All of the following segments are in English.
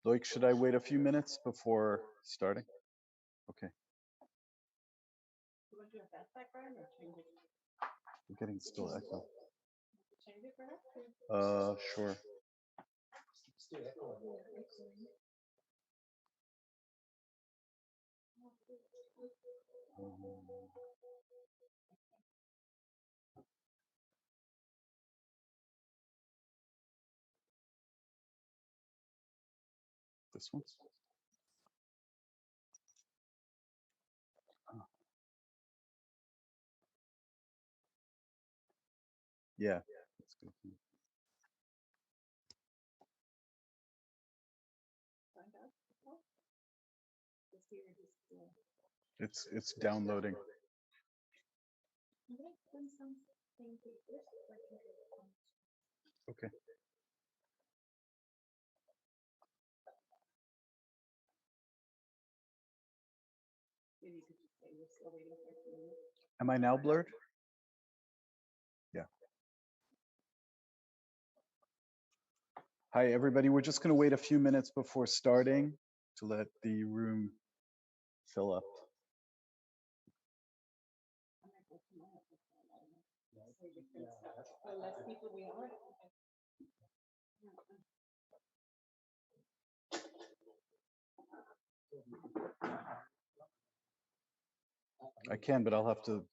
Loic, should I wait a few minutes before starting? Okay. I'm getting still echo. Sure. This one? Oh. Yeah, that's good. It's downloading. Okay. Am I now blurred? Yeah. Hi, everybody. We're just going to wait a few minutes before starting to let the room fill up. I can, but I'll have to.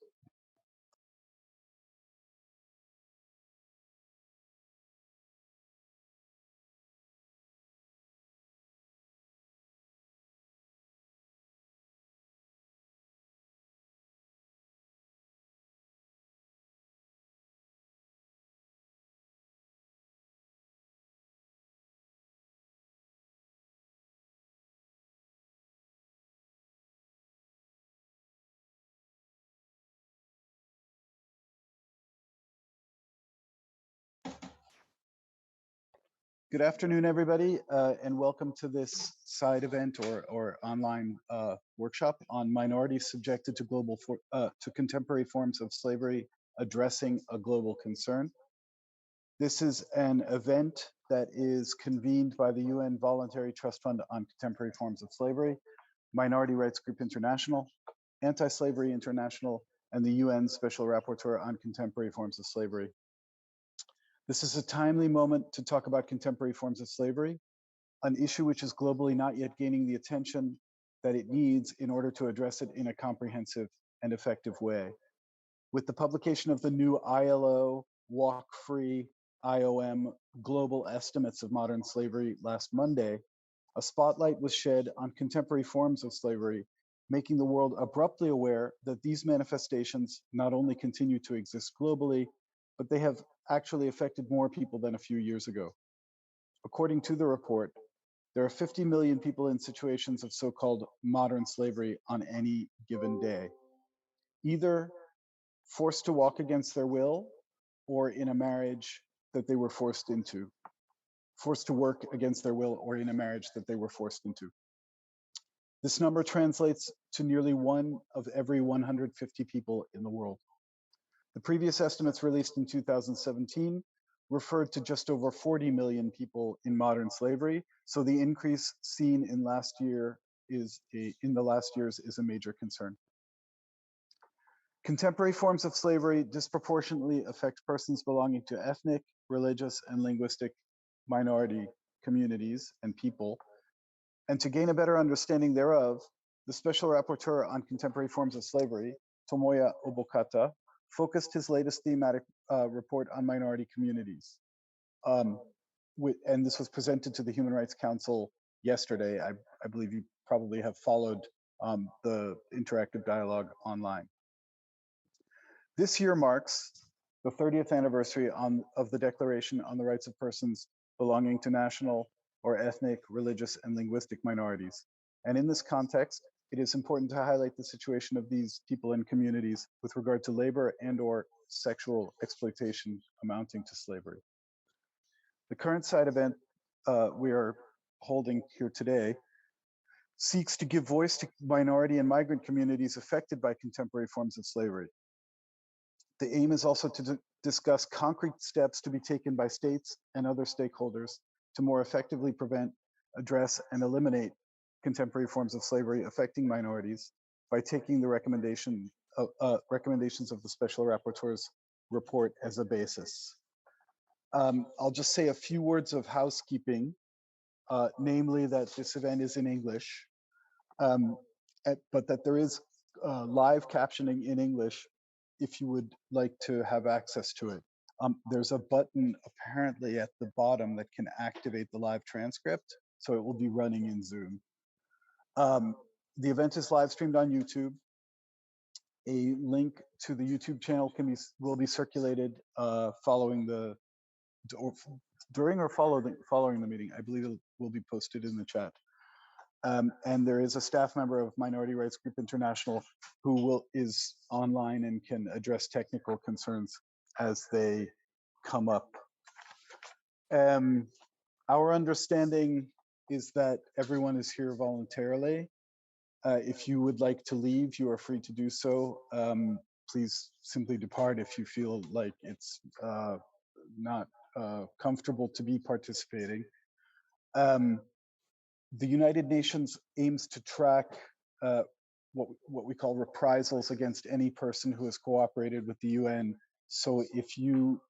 Good afternoon, everybody, and welcome to this side event or online workshop on minorities subjected to to contemporary forms of slavery, addressing a global concern. This is an event that is convened by the UN Voluntary Trust Fund on Contemporary Forms of Slavery, Minority Rights Group International, Anti-Slavery International, and the UN Special Rapporteur on Contemporary Forms of Slavery. This is a timely moment to talk about contemporary forms of slavery, an issue which is globally not yet gaining the attention that it needs in order to address it in a comprehensive and effective way. With the publication of the new ILO Walk Free IOM Global Estimates of Modern Slavery last Monday, a spotlight was shed on contemporary forms of slavery, making the world abruptly aware that these manifestations not only continue to exist globally, but they have actually affected more people than a few years ago. According to the report, there are 50 million people in situations of so-called modern slavery on any given day, either forced to walk against their will or in a marriage that they were forced into, forced to work against their will or in a marriage that they were forced into. This number translates to nearly 1 of every 150 people in the world. The previous estimates released in 2017 referred to just over 40 million people in modern slavery, so the increase seen in the last years is a major concern. Contemporary forms of slavery disproportionately affect persons belonging to ethnic, religious, and linguistic minority communities and people. And to gain a better understanding thereof, the Special Rapporteur on Contemporary Forms of Slavery, Tomoya Obokata, focused his latest thematic report on minority communities. And this was presented to the Human Rights Council yesterday. I believe you probably have followed the interactive dialogue online. This year marks the 30th anniversary of the Declaration on the Rights of Persons belonging to national or ethnic, religious, and linguistic minorities. And in this context, it is important to highlight the situation of these people and communities with regard to labor and/or sexual exploitation amounting to slavery. The current side event we are holding here today seeks to give voice to minority and migrant communities affected by contemporary forms of slavery. The aim is also to discuss concrete steps to be taken by states and other stakeholders to more effectively prevent address, and eliminate contemporary forms of slavery affecting minorities by taking the recommendations of the Special Rapporteur's report as a basis. I'll just say a few words of housekeeping, namely that this event is in English, but that there is live captioning in English if you would like to have access to it. There's a button apparently at the bottom that can activate the live transcript, so it will be running in Zoom. The event is live streamed on YouTube. A link to the YouTube channel will be circulated following the during or following the meeting. I believe it will be posted in the chat. And there is a staff member of Minority Rights Group International who is online and can address technical concerns as they come up. Our understanding is that everyone is here voluntarily. If you would like to leave, you are free to do so. Please simply depart if you feel like it's not comfortable to be participating. The United Nations aims to track what we call reprisals against any person who has cooperated with the UN. So if you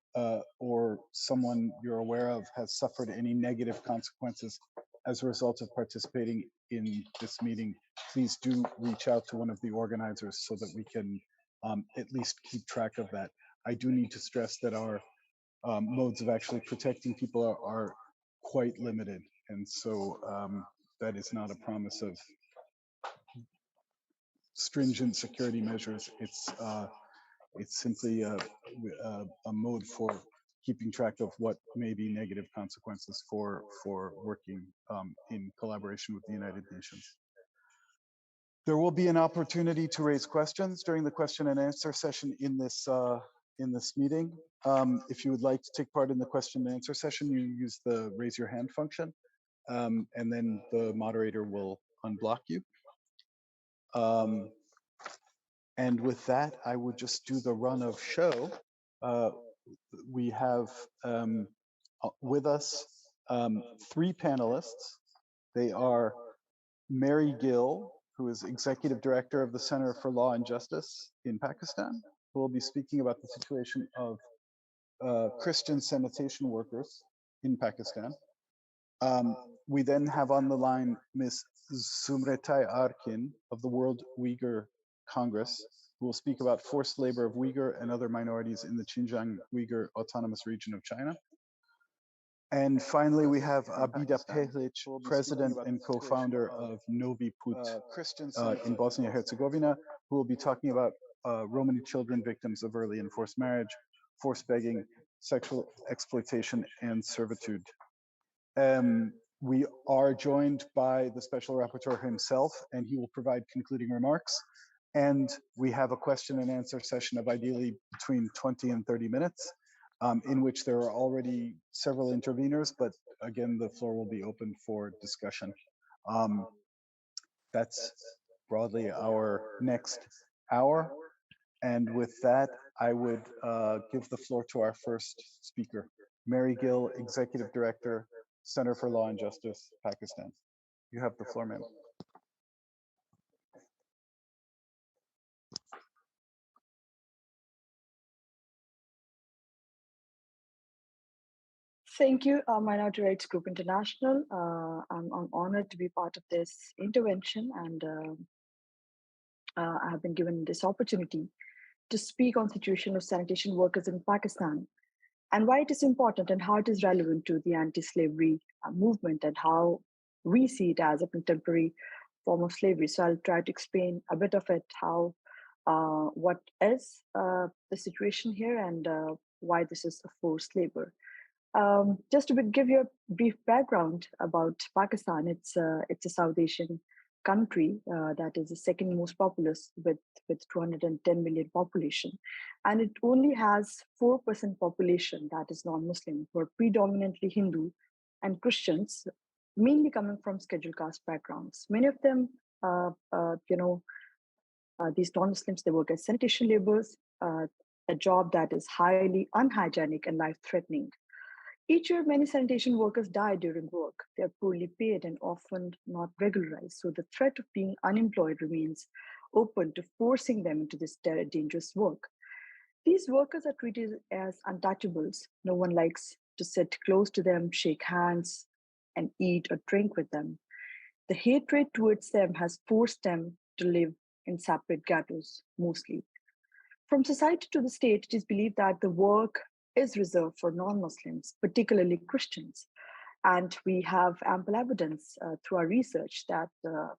or someone you're aware of has suffered any negative consequences as a result of participating in this meeting, please do reach out to one of the organizers so that we can at least keep track of that. I do need to stress that our modes of actually protecting people are quite limited. And so that is not a promise of stringent security measures. It's simply a mode for keeping track of what may be negative consequences for working in collaboration with the United Nations. There will be an opportunity to raise questions during the question and answer session in this meeting. If you would like to take part in the question and answer session, you use the raise your hand function, and then the moderator will unblock you. And with that, I would just do the run of show. We have with us 3 panelists. They are Mary Gill, who is Executive Director of the Center for Law and Justice in Pakistan, who will be speaking about the situation of Christian sanitation workers in Pakistan. We then have on the line Ms. Zumretay Arkin of the World Uyghur Congress, who will speak about forced labor of Uyghur and other minorities in the Xinjiang Uyghur Autonomous Region of China. And finally, we have Abida Pehlic, president and co-founder of Novi Put in Bosnia-Herzegovina, who will be talking about Romani children victims of early and forced marriage, forced begging, sexual exploitation, and servitude. We are joined by the Special Rapporteur himself, and he will provide concluding remarks. And we have a question and answer session of ideally between 20 and 30 minutes, in which there are already several interveners, but again, the floor will be open for discussion. That's broadly our next hour. And with that, I would give the floor to our first speaker, Mary Gill, Executive Director, Center for Law and Justice, Pakistan. You have the floor, ma'am. Thank you, Minority Rights Group International. I'm honored to be part of this intervention, and I have been given this opportunity to speak on the situation of sanitation workers in Pakistan and why it is important and how it is relevant to the anti-slavery movement and how we see it as a contemporary form of slavery. So I'll try to explain a bit of it, how what is the situation here and why this is a forced labor. Just to give you a brief background about Pakistan, it's a South Asian country that is the second most populous with 210 million population, and it only has 4% population that is non-Muslim, who are predominantly Hindu and Christians, mainly coming from scheduled caste backgrounds. Many of them, these non-Muslims, they work as sanitation laborers, a job that is highly unhygienic and life-threatening. Each year, many sanitation workers die during work. They are poorly paid and often not regularized, so the threat of being unemployed remains open to forcing them into this dangerous work. These workers are treated as untouchables. No one likes to sit close to them, shake hands, and eat or drink with them. The hatred towards them has forced them to live in separate ghettos, mostly. From society to the state, it is believed that the work is reserved for non Muslims, particularly Christians. And we have ample evidence through our research that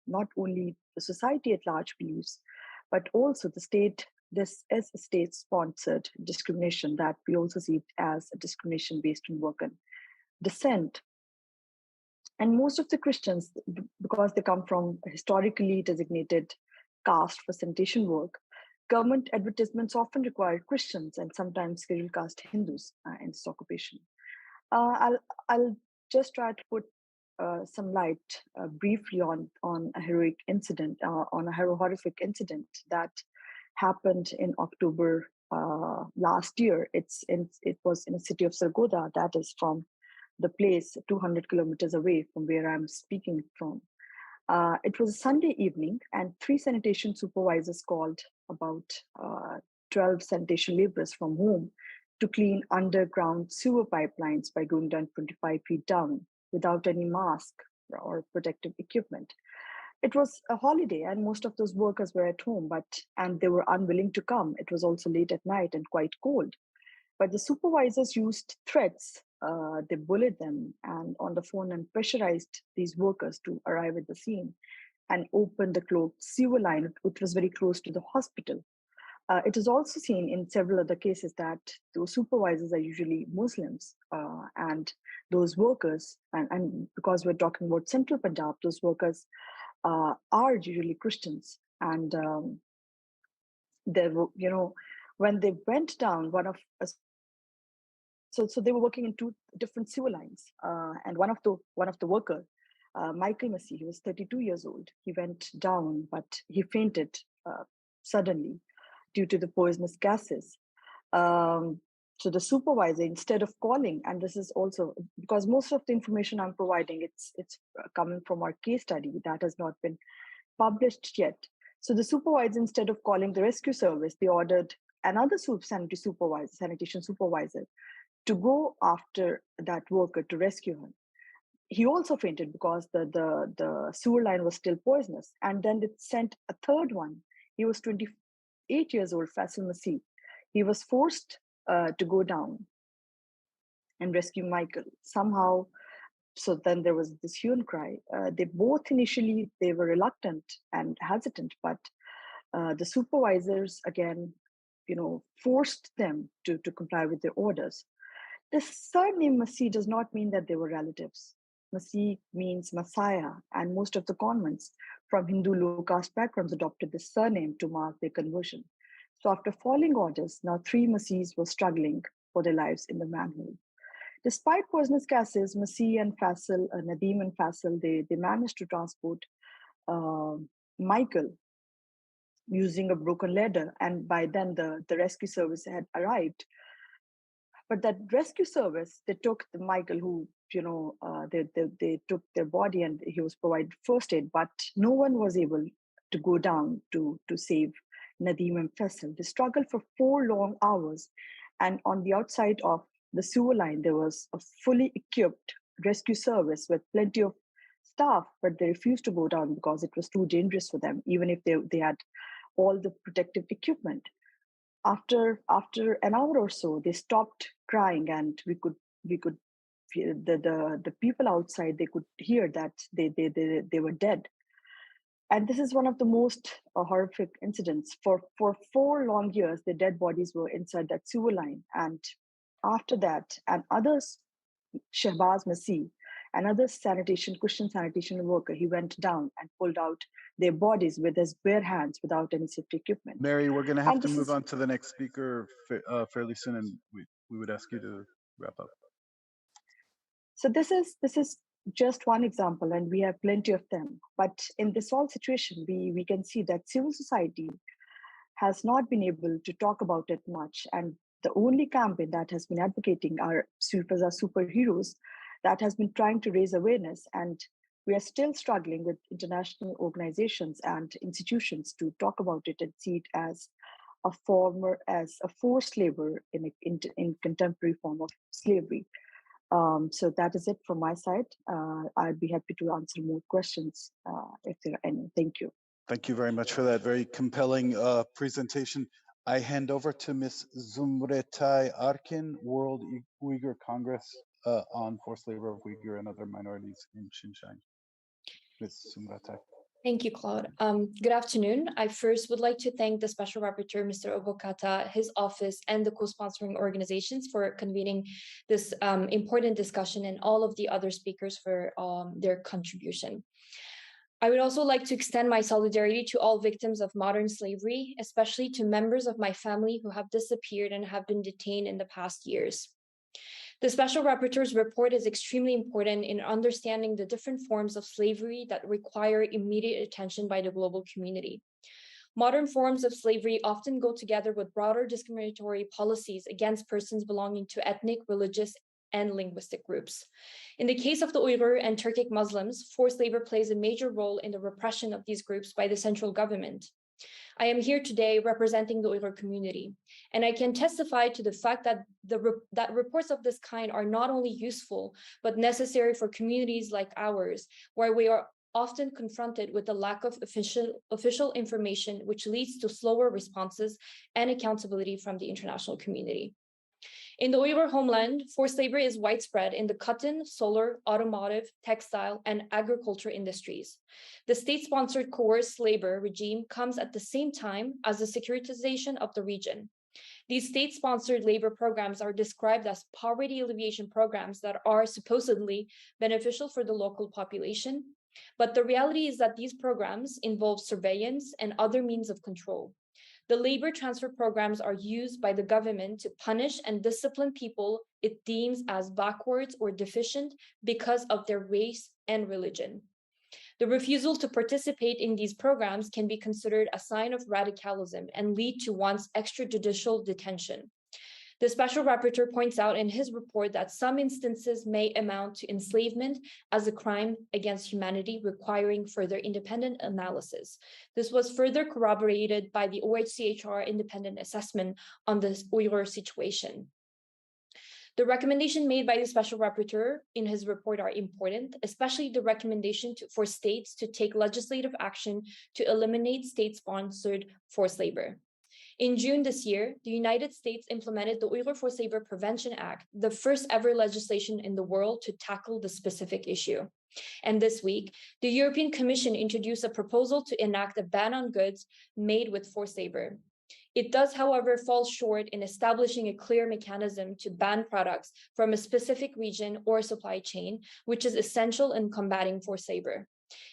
not only the society at large believes, but also the state. This is a state sponsored discrimination that we also see it as a discrimination based on work and descent. And most of the Christians, because they come from a historically designated caste for sanitation work, government advertisements often require Christians and sometimes scheduled caste Hindus in this occupation. I'll just try to put some light briefly on a heroic incident, on a horrific incident that happened in October last year. It was in the city of Sargodha, that is from the place 200 kilometers away from where I'm speaking from. It was a Sunday evening, and three sanitation supervisors called about 12 sanitation laborers from home to clean underground sewer pipelines by going down 25 feet down without any mask or protective equipment. It was a holiday, and most of those workers were at home, and they were unwilling to come. It was also late at night and quite cold. But the supervisors used threats. They bullied them and on the phone and pressurized these workers to arrive at the scene and open the clogged sewer line, which was very close to the hospital. It is also seen in several other cases that those supervisors are usually Muslims, and those workers, and because we're talking about central Punjab, those workers are usually Christians. And they were, when they went down, so they were working in two different sewer lines, and one of the worker, Michael Massey, he was 32 years old. He went down, but he fainted suddenly due to the poisonous gases. Um, so the supervisor, instead of calling, and this is also because most of the information I'm providing, it's coming from our case study that has not been published yet. So the supervisor, instead of calling the rescue service, they ordered another sanitation supervisor, to go after that worker to rescue him. He also fainted because the sewer line was still poisonous. And then it sent a third one. He was 28 years old, Faisal Masih. He was forced to go down and rescue Michael. Somehow, so then there was this hue and cry. They both initially, they were reluctant and hesitant, but the supervisors, again, forced them to comply with their orders. The surname Masih does not mean that they were relatives. Masih means Messiah, and most of the convents from Hindu low caste backgrounds adopted this surname to mark their conversion. So, after following orders, now three Masihs were struggling for their lives in the manhole. Despite poisonous gases, Masih and Faisal, Nadeem and Faisal, they managed to transport uh, Michael using a broken ladder, and by then the rescue service had arrived. But that rescue service, they took the Michael, who they took their body and he was provided first aid, but no one was able to go down to save Nadeem and Faisal. They struggled for 4 long hours, and on the outside of the sewer line there was a fully equipped rescue service with plenty of staff, but they refused to go down because it was too dangerous for them, even if they had all the protective equipment. After an hour or so, they stopped crying, and we could the people outside, they could hear that they were dead. And this is one of the most horrific incidents. For 4 long years, the dead bodies were inside that sewer line, and after that, and others, Shahbaz Masih, another Christian sanitation worker, he went down and pulled out their bodies with his bare hands without any safety equipment. Mary, we're going to have And to this move is on to the next speaker fairly soon, and we would ask you to wrap up. So this is just one example, and we have plenty of them. But in this whole situation, we can see that civil society has not been able to talk about it much, and the only campaign that has been advocating our sweepers are superheroes, that has been trying to raise awareness. And we are still struggling with international organizations and institutions to talk about it and see it as a forced labor in contemporary form of slavery. So that is it from my side. I'd be happy to answer more questions if there are any. Thank you. Thank you very much for that very compelling presentation. I hand over to Ms. Zumretai Arkin, World Uyghur Congress on forced labor of Uyghur and other minorities in Xinjiang. Ms. Zumretai. Thank you, Claude. Good afternoon. I first would like to thank the Special Rapporteur, Mr. Obokata, his office, and the co-sponsoring organizations for convening this important discussion, and all of the other speakers for their contribution. I would also like to extend my solidarity to all victims of modern slavery, especially to members of my family who have disappeared and have been detained in the past years. The Special Rapporteur's report is extremely important in understanding the different forms of slavery that require immediate attention by the global community. Modern forms of slavery often go together with broader discriminatory policies against persons belonging to ethnic, religious, and linguistic groups. In the case of the Uyghur and Turkic Muslims, forced labor plays a major role in the repression of these groups by the central government. I am here today representing the Uyghur community, and I can testify to the fact that that reports of this kind are not only useful, but necessary for communities like ours, where we are often confronted with the lack of official information, which leads to slower responses and accountability from the international community. In the Uyghur homeland, forced labor is widespread in the cotton, solar, automotive, textile, and agriculture industries. The state-sponsored coerced labor regime comes at the same time as the securitization of the region. These state-sponsored labor programs are described as poverty alleviation programs that are supposedly beneficial for the local population, but the reality is that these programs involve surveillance and other means of control. The labor transfer programs are used by the government to punish and discipline people it deems as backwards or deficient because of their race and religion. The refusal to participate in these programs can be considered a sign of radicalism and lead to one's extrajudicial detention. The Special Rapporteur points out in his report that some instances may amount to enslavement as a crime against humanity, requiring further independent analysis. This was further corroborated by the OHCHR independent assessment on the Uyghur situation. The recommendation made by the Special Rapporteur in his report are important, especially the recommendation for states to take legislative action to eliminate state-sponsored forced labor. In June this year, the United States implemented the Uyghur Forced Labor Prevention Act, the first ever legislation in the world to tackle the specific issue. And this week, the European Commission introduced a proposal to enact a ban on goods made with forced labor. It does, however, fall short in establishing a clear mechanism to ban products from a specific region or supply chain, which is essential in combating forced labor.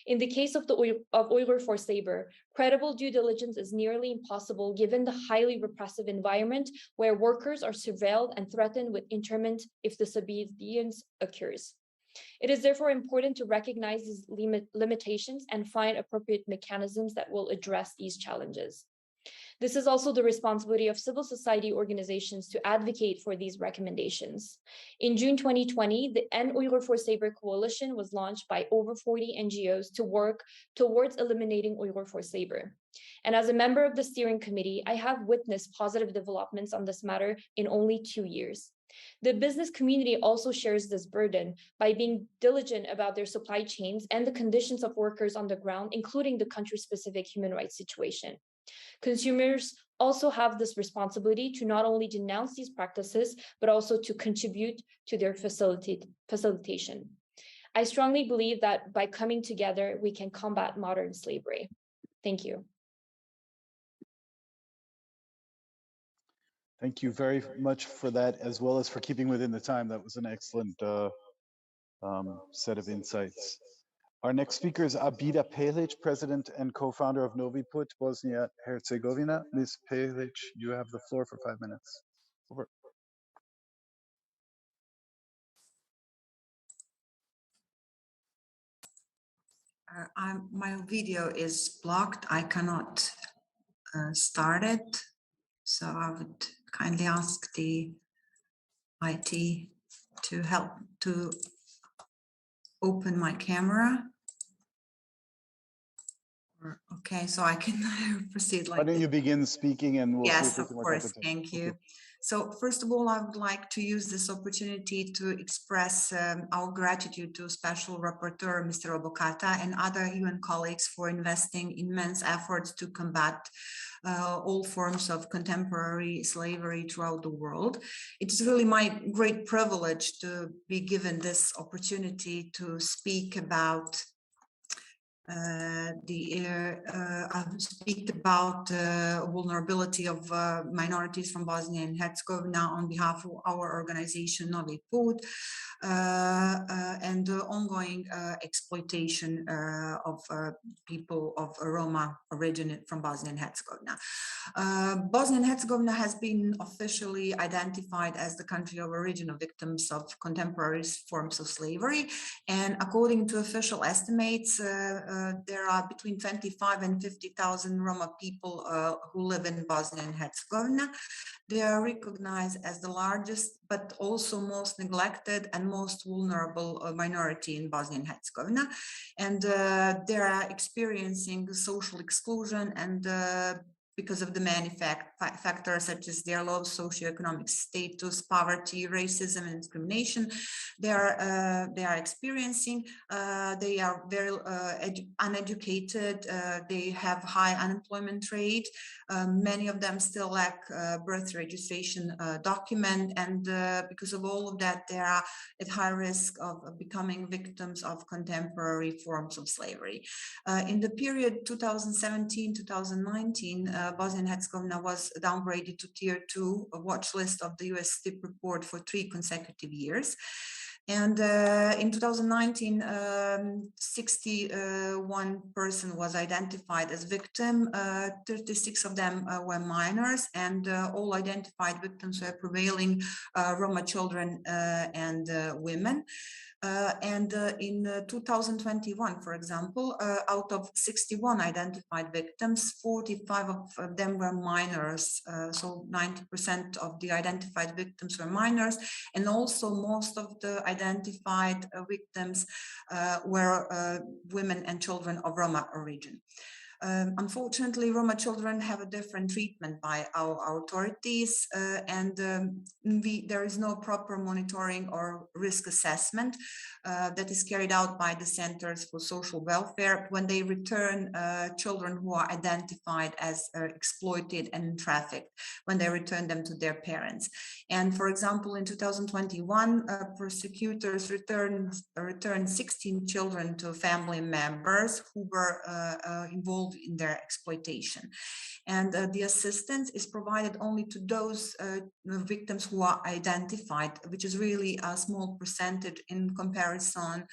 In the case of Uyghur forced labor, credible due diligence is nearly impossible given the highly repressive environment where workers are surveilled and threatened with internment if disobedience occurs. It is therefore important to recognize these limitations and find appropriate mechanisms that will address these challenges. This is also the responsibility of civil society organizations to advocate for these recommendations. In June 2020, the End Uyghur Forced Labor Coalition was launched by over 40 NGOs to work towards eliminating Uyghur forced labor. And as a member of the steering committee, I have witnessed positive developments on this matter in only 2 years. The business community also shares this burden by being diligent about their supply chains and the conditions of workers on the ground, including the country-specific human rights situation. Consumers also have this responsibility to not only denounce these practices, but also to contribute to their facilitation. I strongly believe that by coming together, we can combat modern slavery. Thank you. Thank you very much for that, as well as for keeping within the time. That was an excellent set of insights. Our next speaker is Abida Pelic, President and co-founder of Novi Put, Bosnia-Herzegovina. Ms. Pelic, you have the floor for 5 minutes. Over. My video is blocked. I cannot start it, so I would kindly ask the IT to help to open my camera. Okay, so I can proceed like Why don't this. you begin speaking and we'll see if Yes, we of can work out course. the time. Thank you. So first of all, I would like to use this opportunity to express our gratitude to Special Rapporteur Mr. Obokata and other UN colleagues for investing immense efforts to combat all forms of contemporary slavery throughout the world. It's really my great privilege to be given this opportunity to speak about speak about vulnerability of minorities from Bosnia and Herzegovina on behalf of our organization Novi Put and the ongoing exploitation of people of Roma origin from Bosnia and Herzegovina. Bosnia and Herzegovina has been officially identified as the country of origin of victims of contemporary forms of slavery, and according to official estimates, there are between 25 and 50,000 Roma people who live in Bosnia and Herzegovina. They are recognized as the largest, but also most neglected and most vulnerable minority in Bosnia and Herzegovina. And they are experiencing social exclusion and because of the many factors such as their low socioeconomic status, poverty, racism, and discrimination they are experiencing. They are very uneducated. They have high unemployment rate. Many of them still lack birth registration document, and because of all of that, they are at high risk of becoming victims of contemporary forms of slavery. In the period 2017-2019, Bosnia and Herzegovina was downgraded to Tier 2, a watch list of the US STIP report for 3 consecutive years. And in 2019, 61 person was identified as victim. 36 of them were minors, and all identified victims were prevailing Roma children and women. And in 2021, for example, out of 61 identified victims, 45 of them were minors. So 90% of the identified victims were minors, and also most of the identified victims were women and children of Roma origin. Unfortunately, Roma children have a different treatment by our authorities, and there is no proper monitoring or risk assessment that is carried out by the Centers for Social Welfare when they return children who are identified as exploited and trafficked, when they return them to their parents. And for example, in 2021, prosecutors returned 16 children to family members who were involved in their exploitation. And the assistance is provided only to those victims who are identified, which is really a small percentage in comparison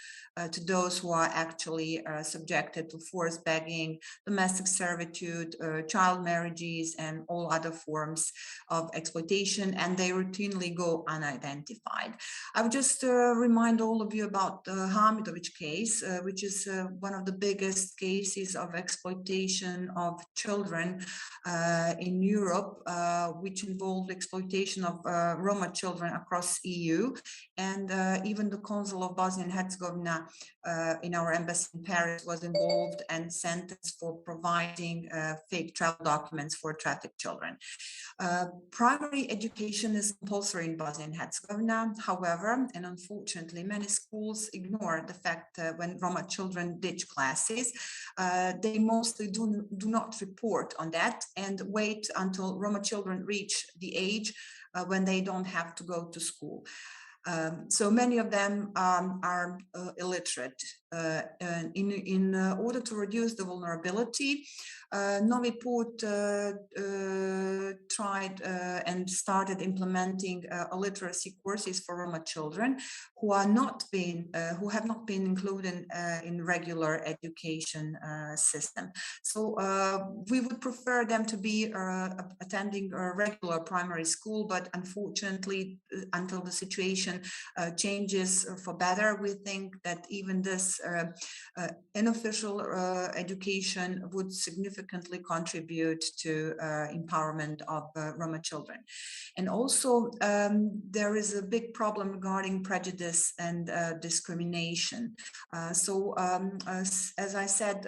to those who are actually subjected to forced begging, domestic servitude, child marriages, and all other forms of exploitation, and they routinely go unidentified. I would just remind all of you about the Hamidovic case, which is one of the biggest cases of exploitation of children in Europe, which involved exploitation of Roma children across EU. And even the Consul of Bosnia and Herzegovina in our embassy in Paris was involved and sentenced for providing fake travel documents for trafficked children. Primary education is compulsory in Bosnia and Herzegovina. However, and unfortunately, many schools ignore the fact that when Roma children ditch classes, they mostly do not report on that and wait until Roma children reach the age when they don't have to go to school. So many of them are illiterate. In order to reduce the vulnerability, Novi Put tried and started implementing literacy courses for Roma children who have not been included in regular education system. So we would prefer them to be attending a regular primary school, but unfortunately, until the situation situation changes for better, we think that even this unofficial education would significantly contribute to empowerment of Roma children. And also there is a big problem regarding prejudice and discrimination. As I said,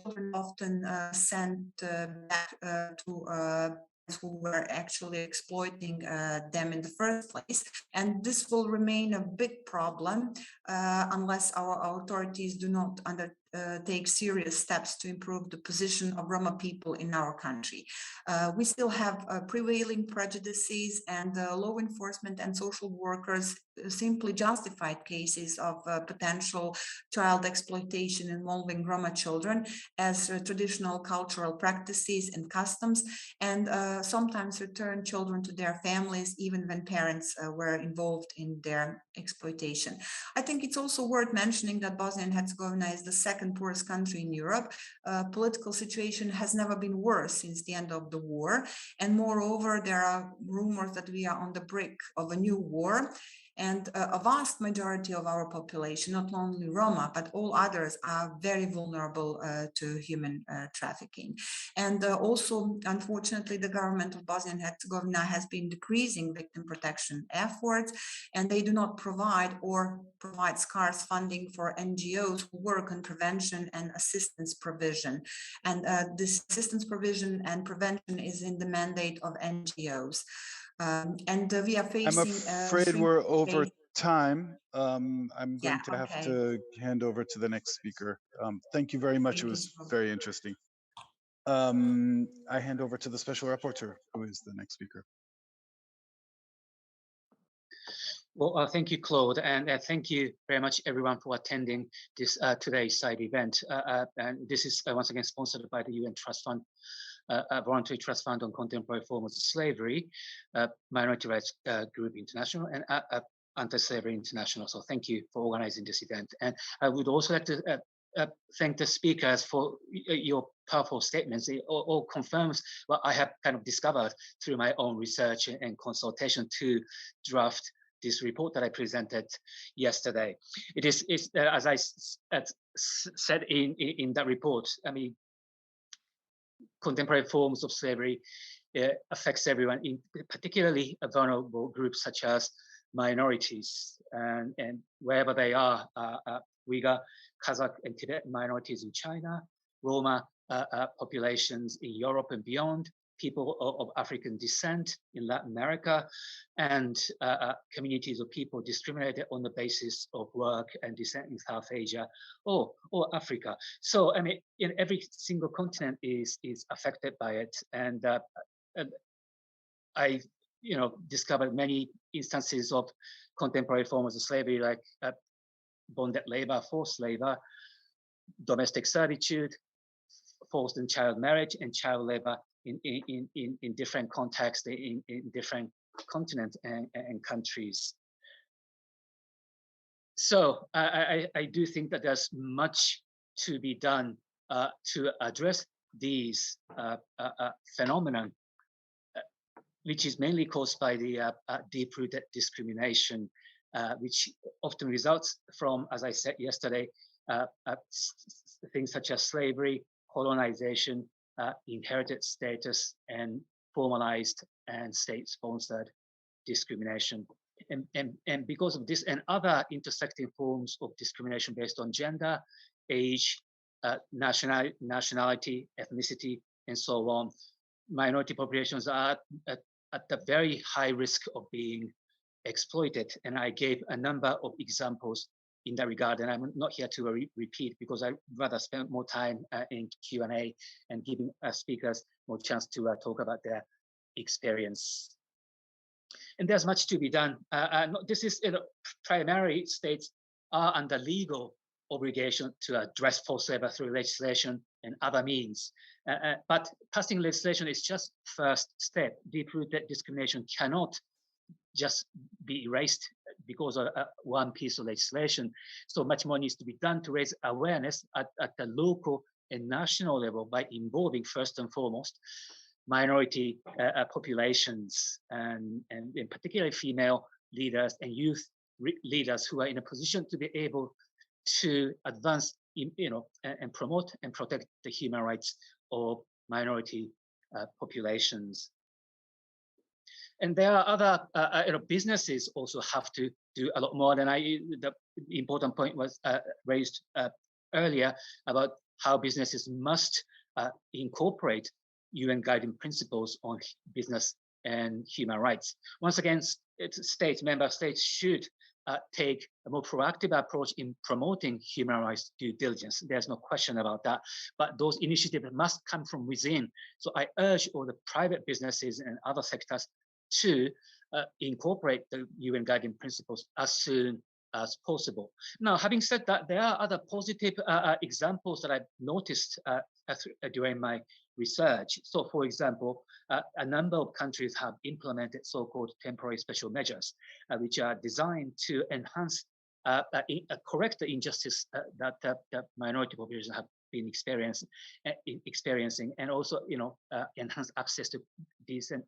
children often sent back to who were actually exploiting them in the first place. And this will remain a big problem unless our authorities do not take serious steps to improve the position of Roma people in our country. We still have prevailing prejudices, and law enforcement and social workers simply justified cases of potential child exploitation involving Roma children as traditional cultural practices and customs, and sometimes return children to their families even when parents were involved in their exploitation. I think it's also worth mentioning that Bosnia and Herzegovina is the second poorest country in Europe. Political situation has never been worse since the end of the war, and moreover there are rumors that we are on the brink of a new war. And a vast majority of our population, not only Roma, but all others, are very vulnerable to human trafficking. And also, unfortunately, the government of Bosnia and Herzegovina has been decreasing victim protection efforts, and they do not provide or provide scarce funding for NGOs who work on prevention and assistance provision. And this assistance provision and prevention is in the mandate of NGOs. And we are facing. I'm afraid we're over time. I'm going to have to hand over to the next speaker. Thank you very much. It was very interesting. I hand over to the Special Rapporteur, who is the next speaker. Well, thank you, Claude, and thank you very much, everyone, for attending this today's side event. And this is once again sponsored by the UN Trust Fund, Voluntary Trust Fund on Contemporary Forms of Slavery, Minority Rights Group International, and Anti-Slavery International. So thank you for organizing this event. And I would also like to thank the speakers for your powerful statements. It all confirms what I have kind of discovered through my own research and consultation to draft this report that I presented yesterday. It is as I said in that report, I mean, contemporary forms of slavery affects everyone, particularly vulnerable groups such as minorities, and wherever they are, Uyghur, Kazakh, and Tibetan minorities in China, Roma populations in Europe and beyond, people of African descent in Latin America, and communities of people discriminated on the basis of work and descent in South Asia or Africa. So I mean, in every single continent is affected by it, and I discovered many instances of contemporary forms of slavery, like bonded labor, forced labor, domestic servitude, forced and child marriage, and child labor in different contexts in different continents and countries. So I do think that there's much to be done to address these phenomena, which is mainly caused by the deep-rooted discrimination, which often results from, as I said yesterday, things such as slavery, colonization, inherited status, and formalized and state-sponsored discrimination. And because of this and other intersecting forms of discrimination based on gender, age, nationality, ethnicity, and so on, minority populations are at the very high risk of being exploited. And I gave a number of examples in that regard, and I'm not here to repeat, because I'd rather spend more time in Q&A and giving speakers more chance to talk about their experience. And there's much to be done. This is, primary states are under legal obligation to address forced labor through legislation and other means. But passing legislation is just first step. Deep-rooted discrimination cannot just be erased because of one piece of legislation. So much more needs to be done to raise awareness at the local and national level by involving, first and foremost, minority populations and in particular female leaders and youth leaders who are in a position to be able to advance, and promote and protect the human rights of minority populations. And there are other businesses also have to do a lot more than the important point was raised earlier about how businesses must incorporate UN guiding principles on business and human rights. Once again, member states should take a more proactive approach in promoting human rights due diligence. There's no question about that. But those initiatives must come from within. So I urge all the private businesses and other sectors to incorporate the UN guiding principles as soon as possible. Now, having said that, there are other positive examples that I've noticed during my research. So, for example, a number of countries have implemented so-called temporary special measures, which are designed to enhance, correct the injustice that minority populations have been experiencing, and also, enhance access to decent,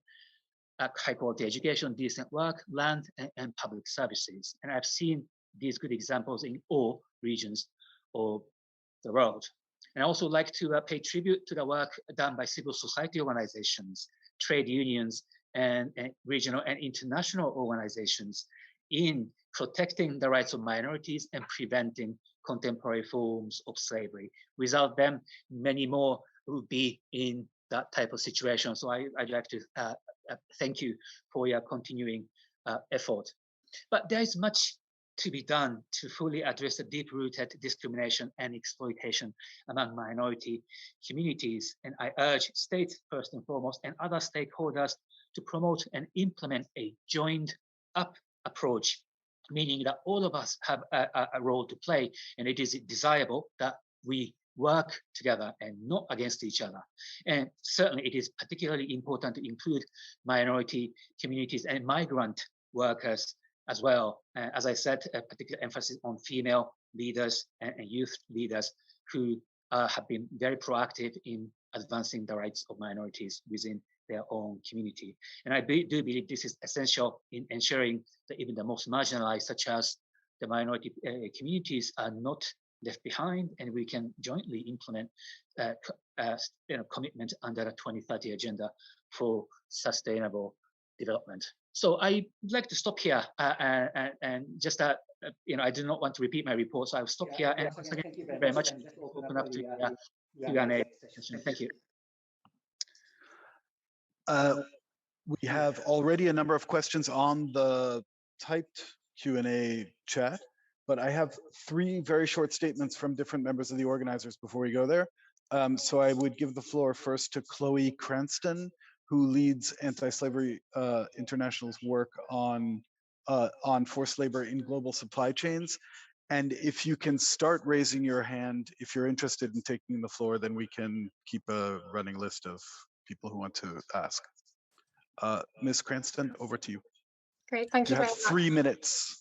high-quality education, decent work, land, and public services. And I've seen these good examples in all regions of the world. And I also like to pay tribute to the work done by civil society organizations, trade unions, and regional and international organizations in protecting the rights of minorities and preventing contemporary forms of slavery. Without them, many more would be in that type of situation. So I'd like to thank you for your continuing effort. But there is much to be done to fully address the deep-rooted discrimination and exploitation among minority communities. And I urge states, first and foremost, and other stakeholders to promote and implement a joined-up approach, meaning that all of us have a role to play, and it is desirable that we work together and not against each other. And certainly it is particularly important to include minority communities and migrant workers as well. As I said, a particular emphasis on female leaders and youth leaders who have been very proactive in advancing the rights of minorities within their own community. And I do believe this is essential in ensuring that even the most marginalized, such as the minority communities, are not left behind, and we can jointly implement commitment under the 2030 agenda for sustainable development. So I'd like to stop here and just I do not want to repeat my report, so I'll stop here. And once again, thank you very much. Open up to Q&A session. Thank you. We have already a number of questions on the typed Q&A chat, but I have 3 very short statements from different members of the organizers before we go there. So I would give the floor first to Chloe Cranston, who leads Anti-Slavery International's work on forced labor in global supply chains. And if you can start raising your hand, if you're interested in taking the floor, then we can keep a running list of people who want to ask. Ms. Cranston, over to you. Great, thank you very much. You have 3 minutes.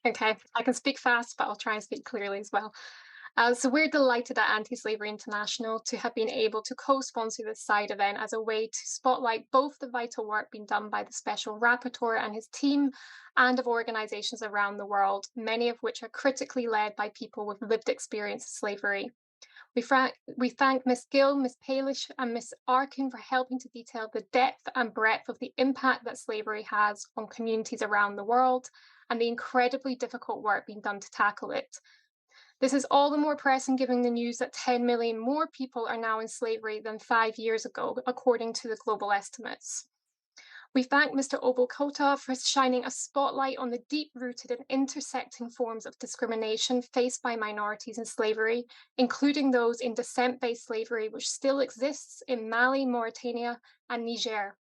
Okay, I can speak fast, but I'll try and speak clearly as well. So we're delighted at Anti-Slavery International to have been able to co-sponsor this side event as a way to spotlight both the vital work being done by the Special Rapporteur and his team, and of organisations around the world, many of which are critically led by people with lived experience of slavery. We thank Ms. Gill, Ms. Palish and Ms. Arkin for helping to detail the depth and breadth of the impact that slavery has on communities around the world and the incredibly difficult work being done to tackle it. This is all the more pressing given the news that 10 million more people are now in slavery than 5 years ago, according to the global estimates. We thank Mr. Obokota for shining a spotlight on the deep-rooted and intersecting forms of discrimination faced by minorities in slavery, including those in descent-based slavery, which still exists in Mali, Mauritania, and Niger.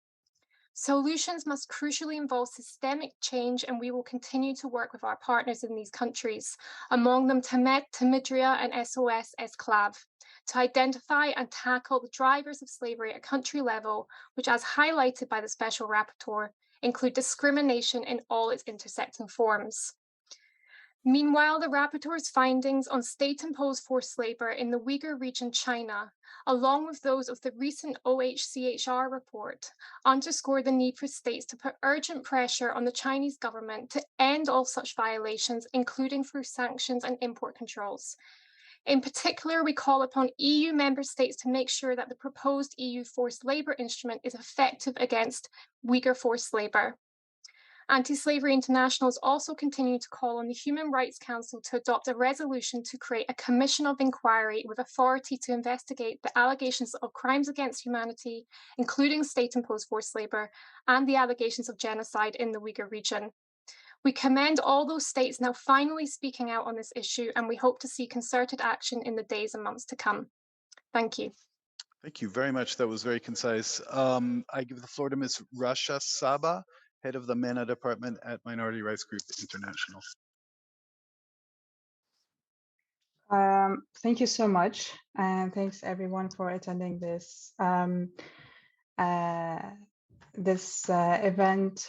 Solutions must crucially involve systemic change, and we will continue to work with our partners in these countries, among them TAMED, Tamidria, and SOS Esclave, to identify and tackle the drivers of slavery at country level, which, as highlighted by the Special Rapporteur, include discrimination in all its intersecting forms. Meanwhile, the rapporteur's findings on state-imposed forced labor in the Uyghur region, China, along with those of the recent OHCHR report, underscore the need for states to put urgent pressure on the Chinese government to end all such violations, including through sanctions and import controls. In particular, we call upon EU member states to make sure that the proposed EU forced labor instrument is effective against Uyghur forced labor. Anti-Slavery International is also continuing to call on the Human Rights Council to adopt a resolution to create a commission of inquiry with authority to investigate the allegations of crimes against humanity, including state-imposed forced labor, and the allegations of genocide in the Uyghur region. We commend all those states now finally speaking out on this issue, and we hope to see concerted action in the days and months to come. Thank you. Thank you very much. That was very concise. I give the floor to Ms. Rasha Saba, head of the MENA department at Minority Rights Group International. Thank you so much, and thanks everyone for attending this event.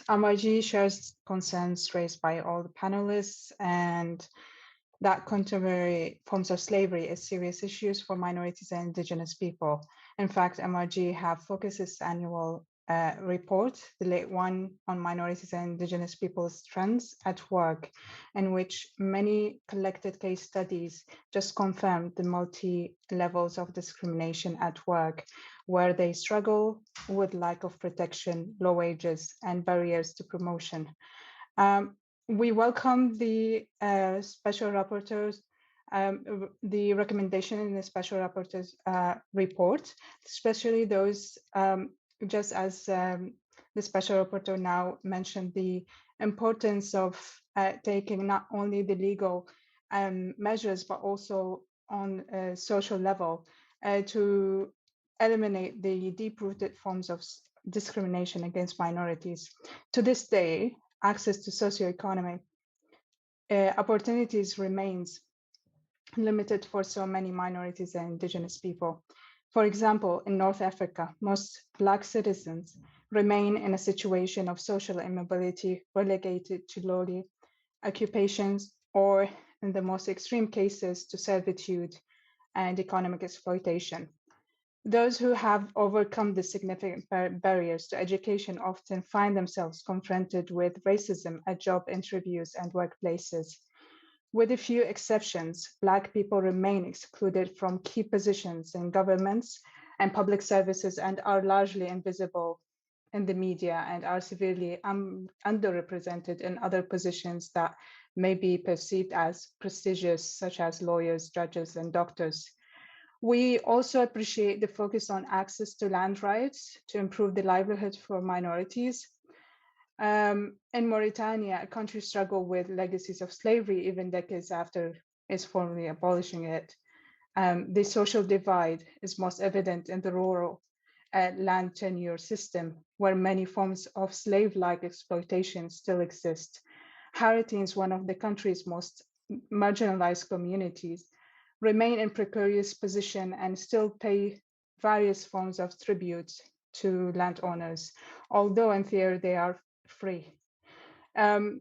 MRG shares concerns raised by all the panelists, and that contemporary forms of slavery is serious issues for minorities and indigenous people. In fact, MRG have focused its annual report, the late one on minorities and indigenous people's trends at work, in which many collected case studies just confirmed the multi-levels of discrimination at work, where they struggle with lack of protection, low wages, and barriers to promotion. We welcome the special rapporteur's the recommendation in the special rapporteur's report, especially those, just as the special rapporteur now mentioned, the importance of taking not only the legal measures, but also on a social level to eliminate the deep-rooted forms of discrimination against minorities. To this day, access to socioeconomic opportunities remains limited for so many minorities and indigenous people. For example, in North Africa, most Black citizens remain in a situation of social immobility, relegated to lowly occupations, or in the most extreme cases, to servitude and economic exploitation. Those who have overcome the significant barriers to education often find themselves confronted with racism at job interviews and workplaces. With a few exceptions, Black people remain excluded from key positions in governments and public services and are largely invisible in the media and are severely underrepresented in other positions that may be perceived as prestigious, such as lawyers, judges, and doctors. We also appreciate the focus on access to land rights to improve the livelihood for minorities. In Mauritania, a country struggled with legacies of slavery even decades after its formally abolishing it. The social divide is most evident in the rural land tenure system, where many forms of slave-like exploitation still exist. Haratins, one of the country's most marginalized communities, remain in precarious position and still pay various forms of tribute to landowners, although in theory they are free.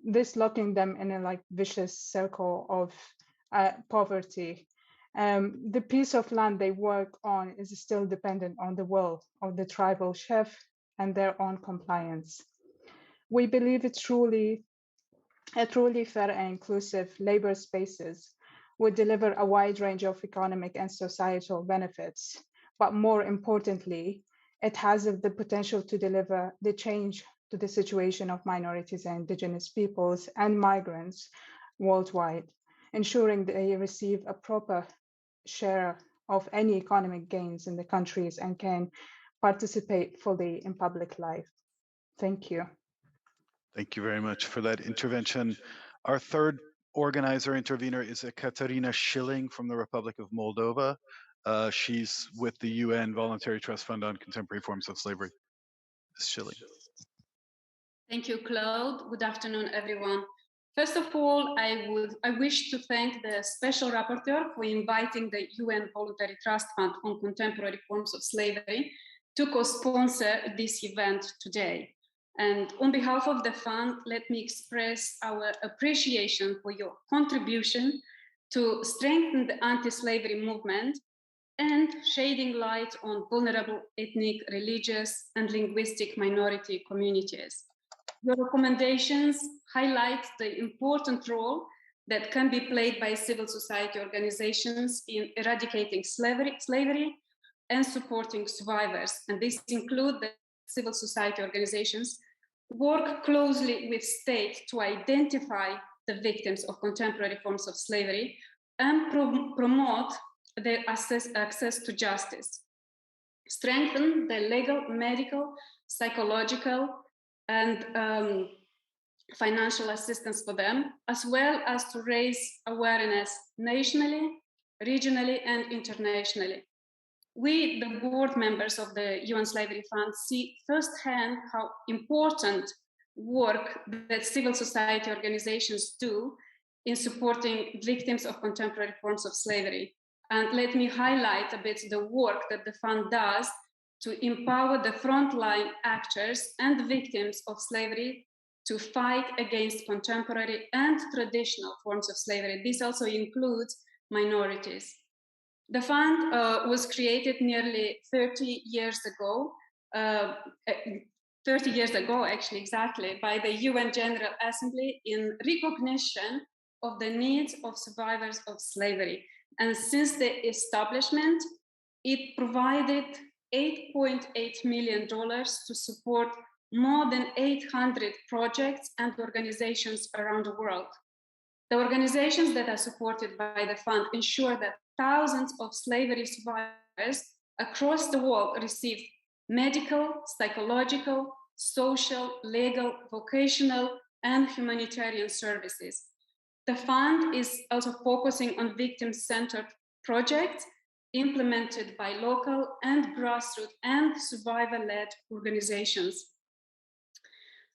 This locking them in a vicious circle of poverty. The piece of land they work on is still dependent on the will of the tribal chef and their own compliance. We believe a truly fair and inclusive labor spaces would deliver a wide range of economic and societal benefits, but more importantly, it has the potential to deliver the change to the situation of minorities and indigenous peoples and migrants worldwide, ensuring they receive a proper share of any economic gains in the countries and can participate fully in public life. Thank you. Thank you very much for that intervention. Our third organizer intervener is Katarina Schilling from the Republic of Moldova. She's with the UN Voluntary Trust Fund on Contemporary Forms of Slavery. Ms. Schilling. Thank you, Claude. Good afternoon, everyone. First of all, I wish to thank the Special Rapporteur for inviting the UN Voluntary Trust Fund on Contemporary Forms of Slavery to co-sponsor this event today. And on behalf of the fund, let me express our appreciation for your contribution to strengthen the anti-slavery movement and shedding light on vulnerable ethnic, religious, and linguistic minority communities. Your recommendations highlight the important role that can be played by civil society organizations in eradicating slavery and supporting survivors. And this includes the civil society organizations work closely with state to identify the victims of contemporary forms of slavery and promote their access to justice, strengthen the legal, medical, psychological, and financial assistance for them, as well as to raise awareness nationally, regionally, and internationally. We, the board members of the UN Slavery Fund, see firsthand how important work that civil society organizations do in supporting victims of contemporary forms of slavery. And let me highlight a bit the work that the fund does to empower the frontline actors and victims of slavery to fight against contemporary and traditional forms of slavery. This also includes minorities. The fund was created nearly 30 years ago, 30 years ago, actually, exactly, by the UN General Assembly in recognition of the needs of survivors of slavery. And since the establishment, it provided $8.8 million to support more than 800 projects and organizations around the world. The organizations that are supported by the fund ensure that thousands of slavery survivors across the world receive medical, psychological, social, legal, vocational, and humanitarian services. The fund is also focusing on victim-centered projects implemented by local and grassroots and survivor-led organizations.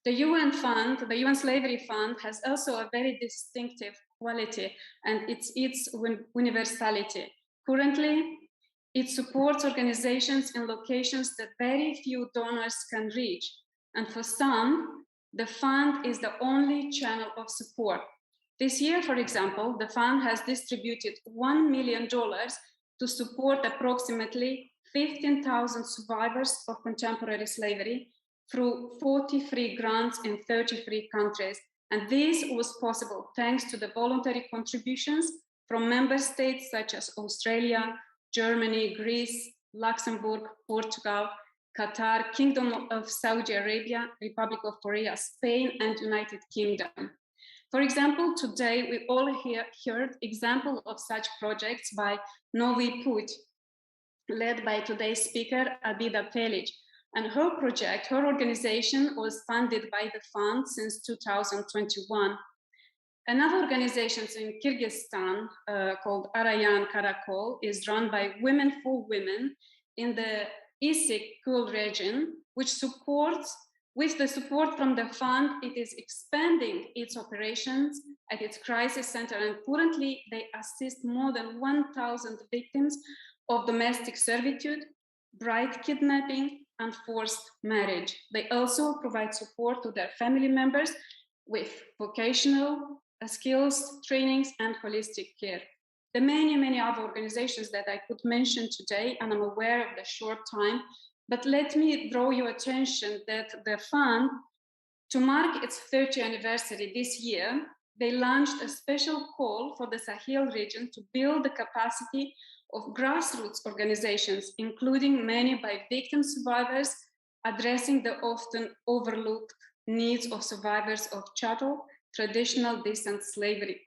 The UN Fund, the UN Slavery Fund, has also a very distinctive quality, and it's its universality. Currently, it supports organizations in locations that very few donors can reach. And for some, the fund is the only channel of support. This year, for example, the fund has distributed $1 million to support approximately 15,000 survivors of contemporary slavery through 43 grants in 33 countries. And this was possible thanks to the voluntary contributions from member states such as Australia, Germany, Greece, Luxembourg, Portugal, Qatar, Kingdom of Saudi Arabia, Republic of Korea, Spain, and United Kingdom. For example, today we all heard examples of such projects by Novi Put, led by today's speaker, Abida Pelic. And her project, her organization was funded by the fund since 2021. Another organization in Kyrgyzstan called Arayan Karakol is run by Women for Women in the Issyk Kul region, which supports, with the support from the fund, it is expanding its operations at its crisis center, and currently they assist more than 1,000 victims of domestic servitude, bride kidnapping, and forced marriage. They also provide support to their family members with vocational skills, trainings, and holistic care. The many other organizations that I could mention today, and I'm aware of the short time, but let me draw your attention that the fund, to mark its 30th anniversary this year, they launched a special call for the Sahel region to build the capacity of grassroots organizations, including many by victim survivors, addressing the often overlooked needs of survivors of chattel, traditional based slavery.